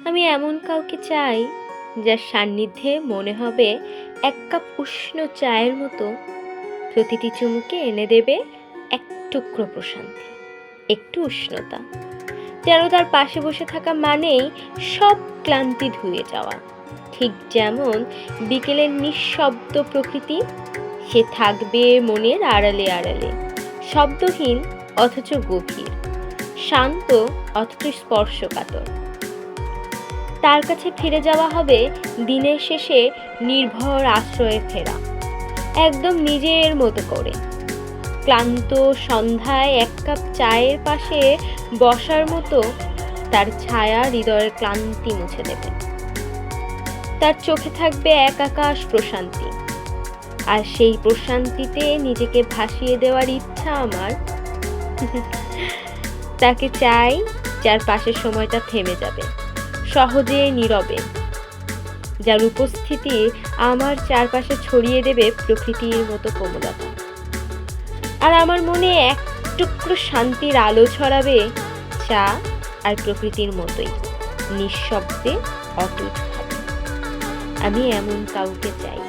আমি এমন কাউকে চাই যার সান্নিধ্যে মনে হবে এক কাপ উষ্ণ চায়ের মতো প্রতিটি চুমুকে এনে দেবে এক টুকরো প্রশান্তি, একটু উষ্ণতা, যেন তার পাশে বসে থাকা মানেই সব ক্লান্তি ধুয়ে যাওয়া। ঠিক যেমন বিকেলের নিঃশব্দ প্রকৃতি, সে থাকবে মনের আড়ালে আড়ালে, শব্দহীন অথচ গভীর, শান্ত অথচ স্পর্শকাতর। তার কাছে ফিরে যাওয়া হবে দিনের শেষে নির্ভর আশ্রয়ে ফেরা, একদম নিজের মতো করে। ক্লান্ত সন্ধ্যায় এক কাপ চায়ের পাশে বসার মতো তার ছায়া হৃদয়ের ক্লান্তি মুছে দেবে। তার চোখে থাকবে এক আকাশ প্রশান্তি, আর সেই প্রশান্তিতে নিজেকে ভাসিয়ে দেওয়ার ইচ্ছা আমার। তাকে চাই যার পাশের সময়টা থেমে যাবে, সহজে নীরবে, যার উপস্থিতি আমার চারপাশে ছড়িয়ে দেবে প্রকৃতির মতো কোমলতা, আর আমার মনে এক টুকরো শান্তির আলো ছড়াবে চা আর প্রকৃতির মতোই, নিঃশব্দে অটুট। আমি এমন কাউকে চাই।